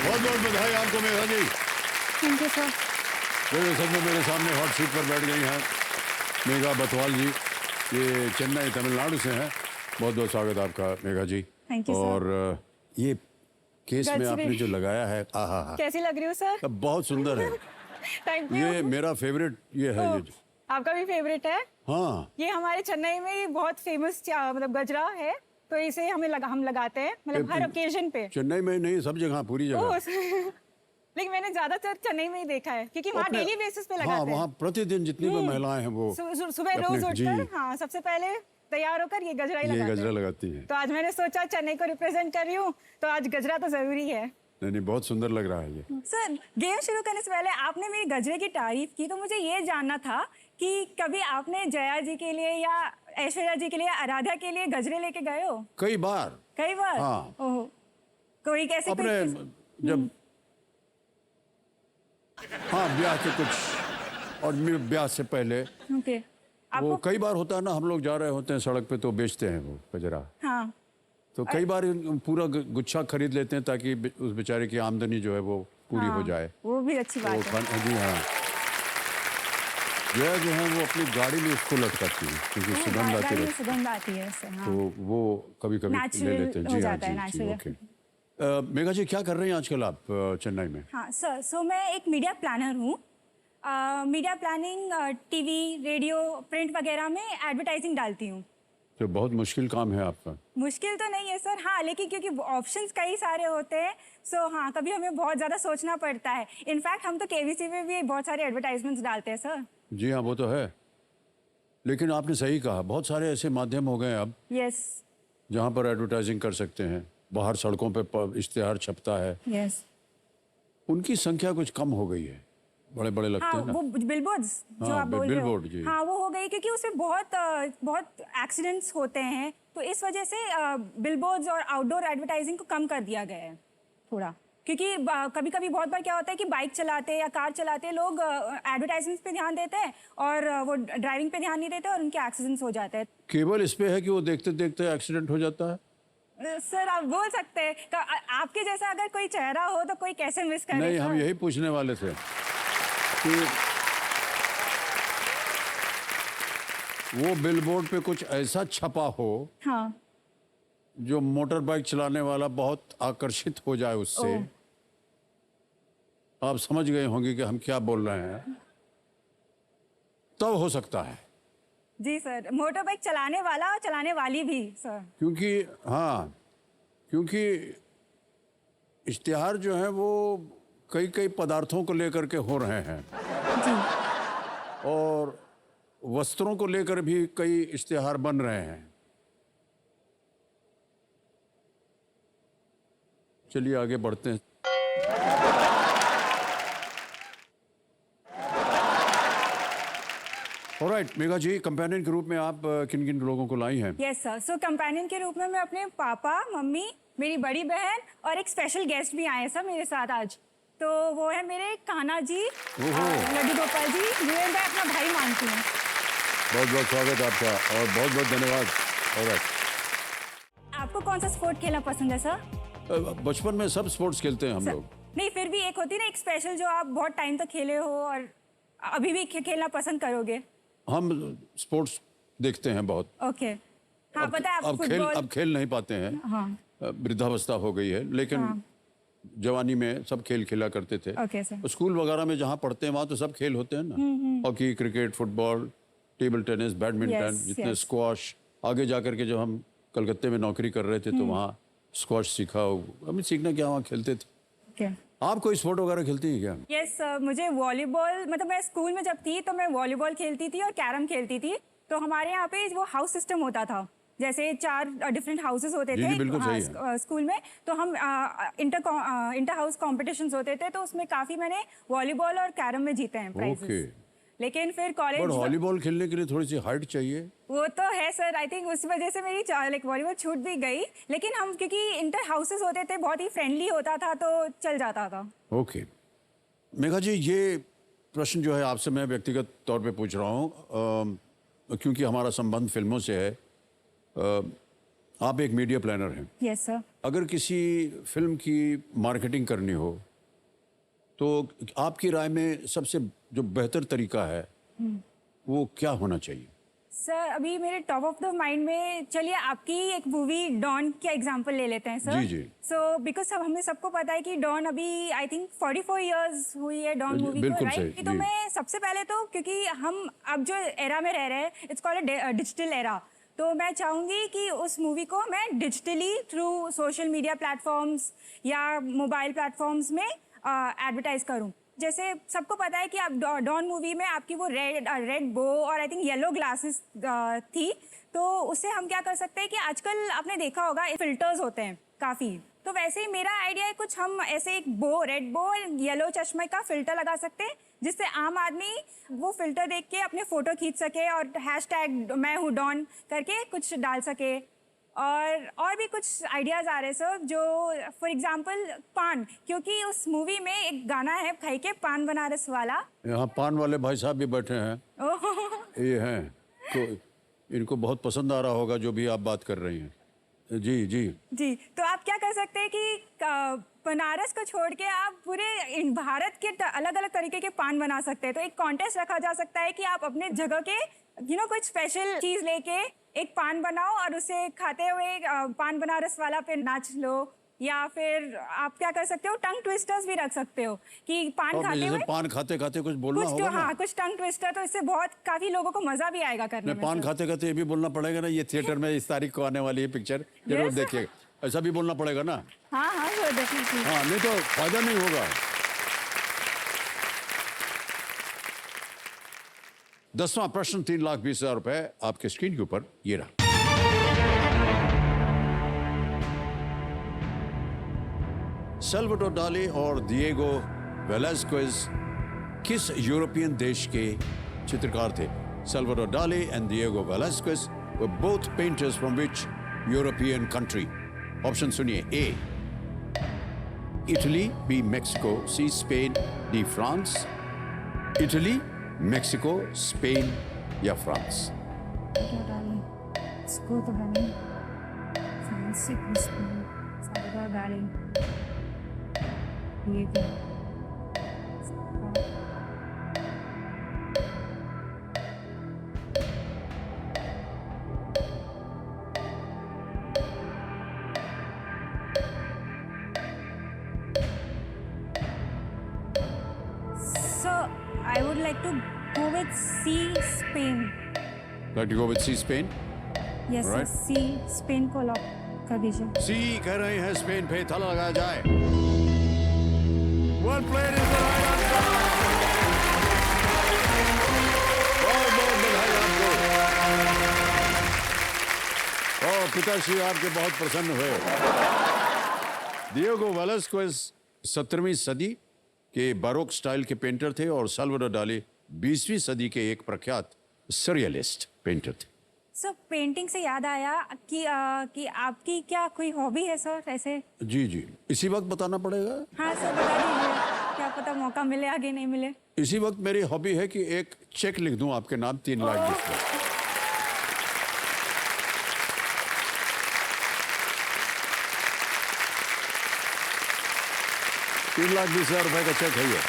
बहुत बहुत बधाई आपको Megha ji. Thank you sir. मेरे सच में मेरे सामने हॉट सीट पर बैठ गई हैं मेघा बथवाल जी। ये चेन्नई तमिलनाडु से हैं। बहुत बहुत स्वागत आपका मेघा जी। Thank you, sir. और ये केस में गजरे। आपने जो लगाया है आहा हा कैसी लग रही हूँ सर? बहुत सुंदर है। थैंक ये यू। मेरा फेवरेट ये है ये। आपका भी फेवरेट है? हाँ ये हमारे चेन्नई में ही बहुत फेमस मतलब गजरा है, तो इसे हम लगाते हैं मतलब हर ओकेजन पे। चेन्नई में नहीं, सब जगह, पूरी जगह। ओह, लेकिन मैंने ज्यादातर चेन्नई में ही देखा है क्योंकि वहाँ डेली बेसिस पे लगाते हाँ, हैं। वहाँ प्रतिदिन जितनी भी महिलाएं हैं वो सुबह रोज उठकर हाँ सबसे पहले तैयार होकर ये गजरा ही लगाते हैं। गजरा लगाती हैं। तो आज मैंने सोचा चेन्नई को रिप्रेजेंट कर रही हूँ, तो आज गजरा तो जरूरी है। नहीं, बहुत सुंदर लग रहा है ये। सर, गेम शुरू करने से पहले आपने मेरी गजरे की तारीफ की, तो मुझे ये जानना था कि कभी आपने जया जी के लिए या ऐश्वर्या जी के लिए, आराध्या के लिए गजरे लेके गए हो? कई बार। कई बार? हाँ। ओह, कोई कैसे अपने जब हाँ ब्याह के कुछ और ब्याह से पहले ओके वो कई बार होता है ना, हम लोग जा रहे होते हैं सड़क पे तो बेचते हैं वो गजरा। हाँ तो कई बार पूरा गुच्छा खरीद लेते हैं ताकि उस बेचारे की आमदनी जो है वो पूरी हो जाए। वो भी अच्छी बात है। जी हाँ, जया जो है वो अपनी गाड़ी में इसको लटकाती है क्योंकि सुगंध आती है। सुगंध आती है इससे, हाँ। तो वो कभी कभी ले लेते हैं। जी हाँ जी, ओके। मेघा जी, क्या कर रहे हैं आजकल आप चेन्नई में? हाँ सर, सो मैं एक मीडिया प्लानर हूँ। Media planning, TV, radio, print वगैरह में एडवर्टाइजिंग डालती हूँ। तो बहुत मुश्किल काम है आपका। मुश्किल तो नहीं है सर, हाँ, लेकिन क्योंकि ऑप्शंस कई सारे होते हैं, सो हाँ कभी हमें बहुत ज़्यादा सोचना पड़ता है। इनफैक्ट हम तो केबीसी में भी बहुत सारे एडवर्टाइजमेंट्स डालते हैं सर। जी हाँ, वो तो है, लेकिन आपने सही कहा, बहुत सारे ऐसे माध्यम हो गए अब यस जहाँ पर एडवर्टाइजिंग कर सकते हैं। बाहर सड़कों पे इश्तिहार छपता है। यस, उनकी संख्या कुछ कम हो गई है, बड़े बड़े लगते हाँ हैं ना। वो बिलबोर्ड्स जो हाँ, आप बोल रहे बिलबोर्ड, जी। हो, हाँ वो हो गई क्योंकि उसमें बहुत एक्सीडेंट्स होते हैं, तो इस वजह से बिलबोर्ड्स और आउटडोर एडवर्टाइजिंग को कम कर दिया गया है थोड़ा। क्योंकि कभी कभी बहुत बार क्या होता है कि बाइक चलाते या कार चलाते लोग एडवर्टाइजमेंट्स पे ध्यान देते हैं और वो ड्राइविंग पे ध्यान नहीं देते और उनके एक्सीडेंट्स हो जाते हैं। केवल इस पे है कि वो देखते देखते एक्सीडेंट हो जाता है। सर आप बोल सकते हैं, आपके जैसा अगर कोई चेहरा हो तो कोई कैसे मिस करे? नहीं, हम यही पूछने वाले थे कि वो बिलबोर्ड पे कुछ ऐसा छपा हो हाँ जो मोटर बाइक चलाने वाला बहुत आकर्षित हो जाए उससे। आप समझ गए होंगे कि हम क्या बोल रहे हैं। तब हो सकता है। जी सर, मोटर बाइक चलाने वाला और चलाने वाली भी सर। क्योंकि इश्तिहार जो है वो कई पदार्थों को लेकर के हो रहे हैं जी। और वस्त्रों को लेकर भी कई इश्तिहार बन रहे हैं। चलिए आगे बढ़ते हैं। ऑलराइट मेघा जी, कंपेनियन के रूप में आप किन किन लोगों को लाई हैं? यस सर, सो कंपेनियन के रूप में मैं अपने पापा, मम्मी, मेरी बड़ी बहन और एक स्पेशल गेस्ट भी आए हैं सर मेरे साथ आज। तो वो है मेरे कान्हा जी, लड्डू गोपाल जी, जिन्हें मैं अपना भाई मानती हूँ। बहुत बहुत स्वागत आपका और बहुत बहुत धन्यवाद। ऑलराइट, आपको कौन सा स्पोर्ट खेलना पसंद है सर? बचपन में सब स्पोर्ट्स खेलते हैं हम लोग। नहीं, फिर भी एक होती है ना एक स्पेशल जो आप बहुत टाइम तक खेले हो और अभी भी खेलना पसंद करोगे। हम स्पोर्ट्स देखते हैं बहुत। ओके, हाँ पता है आप फुटबॉल अब खेल नहीं पाते हैं। हाँ वृद्धावस्था हो गई है, लेकिन जवानी में सब खेल खेला करते थे। Okay sir. स्कूल वगैरह में जहाँ पढ़ते हैं वहाँ तो सब खेल होते हैं ना। Hockey, cricket, football, table tennis, badminton, जितने स्क्वाश। आगे जाकर के जब हम कलकत्ते में नौकरी कर रहे थे तो वहाँ स्क्वाश सीखा। हमें सीखना क्या, वहाँ खेलते थे। okay. आप कोई स्पोर्ट वगैरह खेलती हैं क्या? यस मुझे वॉलीबॉल, मतलब मैं स्कूल में जब थी तो मैं वॉलीबॉल खेलती थी और कैरम खेलती थी। तो हमारे यहाँ पे वो हाउस सिस्टम होता था, जैसे 4 डिफरेंट हाउसेस होते थे। बिल्कुल सही है। स्कूल में तो हम इंटर हाउस कॉम्पिटिशन्स होते थे, तो उसमें काफी मैंने वॉलीबॉल और कैरम में जीते हैं प्राइजेस। लेकिन फिर कॉलेज वॉलीबॉल खेलने के लिए थोड़ी सी हाइट चाहिए। वो तो है सर, आई थिंक उस वजह से मेरी लाइक वॉलीबॉल छूट भी गई। लेकिन हम क्योंकि इंटर हाउसेस होते थे, बहुत ही फ्रेंडली होता था तो चल जाता था। ओके मेघा जी, ये प्रश्न जो है आपसे मैं व्यक्तिगत तौर पे पूछ रहा हूँ क्योंकि हमारा संबंध फिल्मों से है। आप एक मीडिया प्लानर हैं। Yes sir. अगर किसी फिल्म की मार्केटिंग करनी हो तो आपकी राय में सबसे जो बेहतर तरीका है वो क्या होना चाहिए? सर अभी मेरे टॉप ऑफ द माइंड में चलिए आपकी एक मूवी डॉन का एग्जांपल ले लेते हैं sir. Ji, ji. So because सब हमें सबको पता है कि डॉन अभी आई थिंक 44 इयर्स हुई है डॉन मूवी को, बिल्कुल सही, राइट? तो जी। मैं सबसे पहले तो क्योंकि हम अब जो एरा में रह रहे हैं इट्स कॉल्ड डिजिटल एरा, तो मैं चाहूँगी कि उस मूवी को मैं digitally through social media platforms या मोबाइल प्लेटफॉर्म्स में एडवर्टाइज करूँ। जैसे सबको पता है कि आप डॉन मूवी में आपकी वो रेड बो और आई थिंक येलो ग्लासेस थी, तो उससे हम क्या कर सकते हैं कि आजकल आपने देखा होगा फिल्टर्स होते हैं काफ़ी, तो वैसे ही मेरा आइडिया है कुछ हम ऐसे एक रेड बो येलो चश्मे का फिल्टर लगा सकते हैं जिससे आम आदमी वो फिल्टर देख के अपने फोटो खींच सके और हैशटैग मैं हूँ डॉन करके कुछ डाल सके। और भी कुछ आइडियाज आ रहे हैं सर, जो फॉर एग्जांपल पान, क्योंकि उस मूवी में एक गाना है खाई के पान बनारस वाला। यहाँ पान वाले भाई साहब भी बैठे हैं, ओह, ये हैं, तो इनको बहुत पसंद आ रहा होगा जो भी आप बात कर रही हैं। जी जी जी, तो आप क्या कर सकते हैं कि बनारस को छोड़ के आप पूरे भारत के अलग अलग तरीके के पान बना सकते हैं। तो एक कॉन्टेस्ट रखा जा सकता है कि आप अपने जगह के कुछ स्पेशल चीज लेके एक पान बनाओ और उसे खाते हुए पान बनारस वाला पे नाच लो, या फिर आप क्या कर सकते हो टंग ट्विस्टर्स भी रख सकते हो कि पान और खाते जैसे हुए पान खाते खाते कुछ बोलना कुछ होगा ना। हाँ कुछ टंग ट्विस्टर, तो इससे बहुत काफी लोगों को मजा भी आएगा करने मैं में पान सर। खाते खाते ये भी बोलना पड़ेगा ना, ये थिएटर में इस तारीख को आने वाली है पिक्चर, जरूर Yes. देखिएगा, ऐसा भी बोलना पड़ेगा ना। हाँ हाँ सर, डेफिनेटली। हाँ, नहीं तो फायदा नहीं होगा। 10वां प्रश्न 3,20,000 रुपए आपके स्क्रीन के ऊपर ये रहा। सल्वाडोर डाली और दिएगो वेलास्क्वेज किस यूरोपियन देश के चित्रकार थे? Salvador Dali and Diego Velazquez were both painters from which European country? Option सुनिए। A Italy, B Mexico, C Spain, D France. Italy, Mexico, Spain या फ्रांस? इसको तो है नहीं, फ्रांस सल्वाडोर डाली, ये भी। So I would like to go with C, Spain. Like to go with C, Spain? Yes, Right. sir, C, Spain को lock कर दीजिए। सी कह रहे हैं स्पेन पे ताला लगाया जाए। One plate is the right answer. बहुत बहुत बधाई आपको। और पिताश्री आपके बहुत प्रसन्न हुए। दिएगो वेलास्क्वेज 17वीं सदी के बारोक स्टाइल के पेंटर थे और सल्वाडोर डाली 20वीं सदी के एक प्रख्यात सरियलिस्ट पेंटर थे। सर पेंटिंग से याद आया कि आपकी क्या कोई हॉबी है सर ऐसे? जी जी, इसी वक्त बताना पड़ेगा? हाँ सर, बता दीजिए, क्या पता मौका मिले आगे नहीं मिले। इसी वक्त मेरी हॉबी है कि एक चेक लिख दूं आपके नाम 3,20,000। 3,20,000 रुपए का चेक है ये।